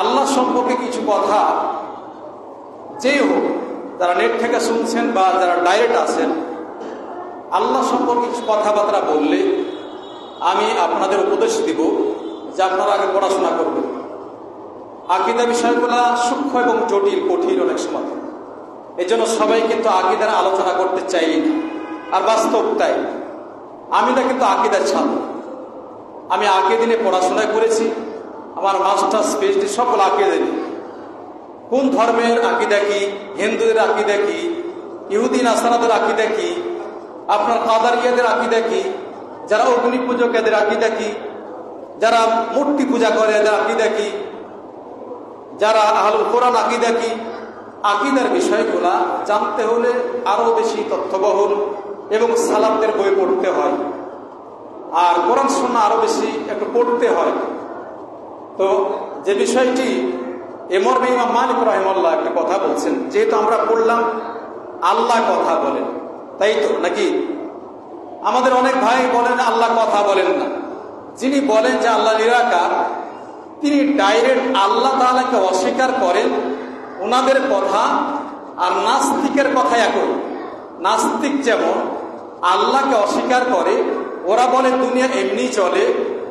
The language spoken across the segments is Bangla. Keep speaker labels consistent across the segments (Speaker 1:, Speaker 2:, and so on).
Speaker 1: আল্লাহ সম্পর্কে কিছু কথা যেই হোক, যারা নেট থেকে শুনছেন বা যারা ডাইরেক্ট আছেন, আল্লাহ সম্পর্কে কিছু কথাবার্তা বললে আমি আপনাদের উপদেশ দিব যে আপনারা আগে পড়াশোনা করবেন। আকীদা বিষয়গুলো সূক্ষ্ম এবং জটিল, কঠিন অনেক সময়। এই জন্য সবাই কিন্তু আকীদার আলোচনা করতে চাই না, আর বাস্তব তাই। আমি না কিন্তু আকীদার ছাত্র, আমি আকীদা নিয়ে পড়াশোনা করেছি, আমার মাস্টার্স পিএইচডি সকল আকীদা নিয়ে। কোন ধর্মের আকীদা কি, হিন্দুদের আকীদা কি, ইহুদি নাসারাদের আকীদা কি, আপনার কাদারিয়াদের আকীদা কি, যারা অগ্নি পূজক এদের আকীদা কি, যারা মূর্তি পূজা করে এদের আকীদা কি, যারা আহলুল কোরআন আকীদা কি। আকীদার বিষয়গুলা জানতে হলে আরো বেশি তথ্যবহুল এবং সালাফদের বই পড়তে হয়, আর কোরআন সুন্নাহ আরো বেশি একটু পড়তে হয়। তো যে বিষয়টি মরবে ইমাম মালিক রাহিমাহুল্লাহ একটা কথা বলছেন, যেহেতু আমরা পড়লাম আল্লাহ কথা বলেন, তাই তো নাকি? আমাদের অনেক ভাই বলেন আল্লাহ কথা বলেন না। যিনি বলেন যে আল্লাহ নিরাকার, তিনি ডাইরেক্ট আল্লাহ তাআলাকে অস্বীকার করেন, ওনাদের কথা আর নাস্তিকের কথা একই। নাস্তিক যেমন আল্লাহকে অস্বীকার করে, ওরা বলে দুনিয়া এমনি চলে,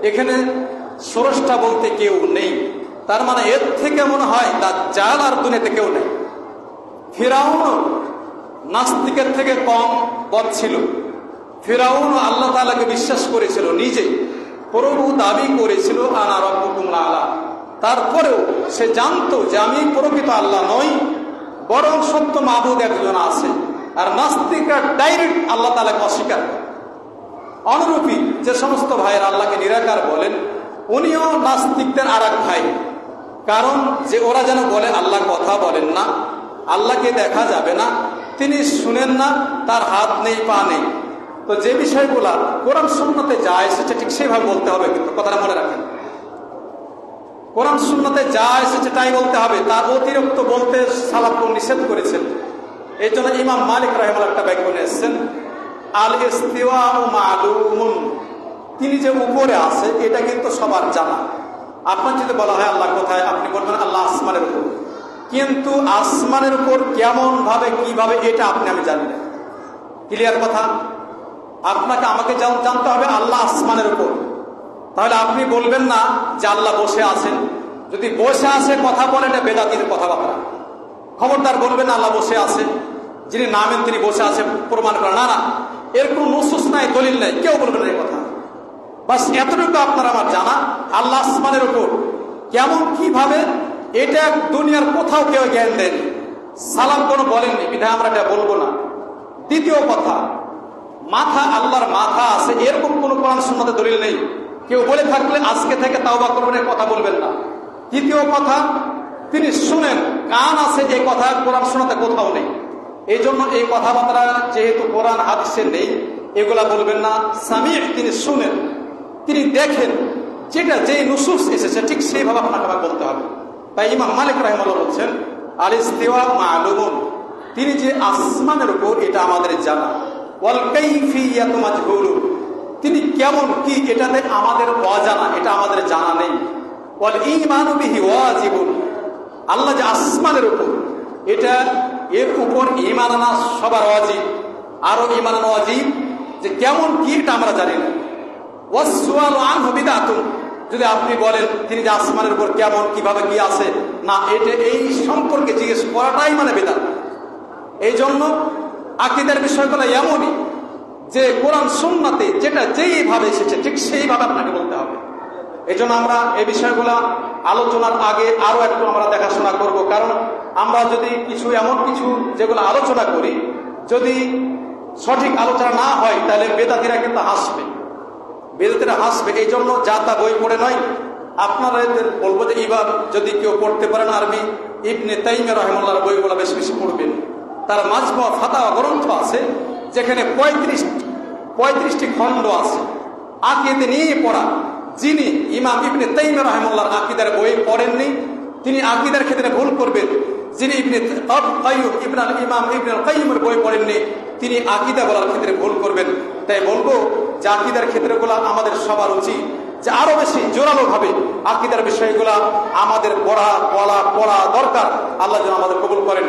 Speaker 1: এখানে স্রষ্টা বলতে কেউ নেই। তার মানে এর থেকে মনে হয় দাজ্জাল আর দুনিয়াতে কেউ নেই। ফিরআউন নাস্তিকের থেকে কম বদ ছিল। ফিরআউন আল্লাহ তাআলাকে বিশ্বাস করেছিল, নিজে প্রভু দাবি করেছিল আনা রাব্বুকুমুল আলা। তারপরেও সে জানতো যে আমি প্রকৃত আল্লাহ নই, বরং সত্য মাবুদ একজন আছে। আর নাস্তিকরা ডাইরেক্ট আল্লাহ তাআলাকে অস্বীকার করে। অনুরূপী যে সমস্ত ভাইয়েরা আল্লাহকে নিরাকার বলেন, উনিও নাস্তিকদের আর এক ভাই। কারণ যে ওরা যেন বলে আল্লাহ কথা বলেন না, আল্লাহকে দেখা যাবে না, তিনি শুনেন না, তার হাত নেই পা নেই। তো যে বিষয়গুলা কোরআন সুন্নাতে যা এসেছে ঠিক সেইভাবে বলতে হবে, কিন্তু কথাটা মনে রাখেন। কোরআন সুন্নাতে যা এসেছে তাই বলতে হবে, তার অতিরিক্ত বলতে সালাফগণ নিষেধ করেছেন। এই জন্য ইমাম মালিক রাহিমাহুল্লাহ একটা ব্যাখ্যা নিয়ে এসেছেন, আল ইস্তিওয়াউ মালুমুন, তিনি যে উপরে আছে এটা কিন্তু সবার জানা। আপনার যদি বলা হয় আল্লাহ কোথায়, আপনি বলবেন আল্লাহ আসমানের উপর, কিন্তু আসমানের উপর কেমন ভাবে কিভাবে এটা আপনি আমি জানি না। ক্লিয়ার কথা? আপনাকে আমাকে জানতে হবে আল্লাহ আসমানের উপর। তাহলে আপনি বলবেন না যে আল্লাহ বসে আছেন। যদি বসে আছে কথা বলেন, এটা বেদাতির কথাবার্তা। খবরদার বলবেন আল্লাহ বসে আছে, যিনি নামেন তিনি বসে আছে প্রমাণ করেন। না, এর কোনো নুসুস নাই, দলিল নাই, কেউ বলবেন না এই কথা। বাস এতটুকু আপনার আমার জানা, আল্লাহ আসমানের উপর কেমন কিভাবে এটা দুনিয়ার কোথাও কেউ জ্ঞান দেয়নি, সালাম কোনো বলেননি, বিধায় আমরা এটা বলবো না। দ্বিতীয় কথা, মাথা, আল্লাহর মাথা আছে, এরকম কোন কোরআন সুন্নাতে দলিল নেই। কেউ বলে থাকলে আজকে থেকে তাওবা করবেন, কথা বলবেন না। তৃতীয় কথা, তিনি শুনেন, কান আছে, এই কথা কোরআন সুন্নাতে কোথাও নেই। এই জন্য এই কথাবার্তা যেহেতু কোরআন হাদিসে নেই, এগুলা বলবেন না। সামি'আ, তিনি শুনেন, তিনি দেখেন, যেটা যেই নুসুস এসেছে ঠিক সেইভাবে আপনাকে বলতে হবে। তাই ইমাম মালিক রাহিমাহুল্লাহ বলছেন আল ইস্তিওয়া মালুমুন, তিনি যে আসমানের উপর এটা আমাদের জানা। ওয়াল কাইফিয়াতু মাজহুলুন, তিনি কেমন কি এটাতে আমাদের অজানা, এটা আমাদের জানা নেই। ওয়াল ঈমানু বিহি ওয়াজিবুন, আল্লাহ যে আসমানের উপর, এটা এর উপর ঈমান আনা সবার ওয়াজিব। আরো ঈমান আনা ওয়াজিব যে কেমন কি এটা আমরা জানি না। ওয়াসসুআলু আনহু বিদআতুন, যদি আপনি বলেন তিনি যে আসমানের উপর কেমন কিভাবে কি আছে না, এটা এই সম্পর্কে জিজ্ঞেস করাটাই মানে বিদআত। এই জন্য আকীদার বিষয়গুলো এমনই যে কোরআন সুন্নাতে যেটা যেইভাবে এসেছে ঠিক সেইভাবে আপনাকে বলতে হবে। এই জন্য আমরা এই বিষয়গুলো আলোচনার আগে আরো একটু আমরা দেখাশোনা করব। কারণ আমরা যদি কিছু এমন কিছু যেগুলো আলোচনা করি, যদি সঠিক আলোচনা না হয়, তাহলে বেদাতিরা কিন্তু হাসবে, বেদাতিরা হাসবে। এই জন্য যা তা বই পড়ে নয়, আপনারা বলবো যে এবার যদি কেউ পড়তে পারেন আরবি, ইবনে তাইমিয়া রাহিমাহুল্লাহর বইগুলো বেশি বেশি পড়বেন। তার মাজমু ফাতাওয়া গ্রন্থ আছে, যেখানে 35টি খণ্ড আছে আকীদা নিয়ে পড়া। যিনি ইমাম ইবনে তাইমিয়া রাহিমাহুল্লাহর আকীদার বই পড়েননি, তিনি আকীদার ক্ষেত্রে ভুল করবেন। যিনি ইমাম ইবনে কাইয়িমের বই পড়েননি, তিনি আকীদা বলার ক্ষেত্রে ভুল করবেন। তাই বলবো যে আকীদার ক্ষেত্রগুলো আমাদের সবার উচিত যে আরো বেশি জোরালো ভাবে আকীদার বিষয়গুলা আমাদের পড়া দরকার। আল্লাহ যেন আমাদের কবুল করেন।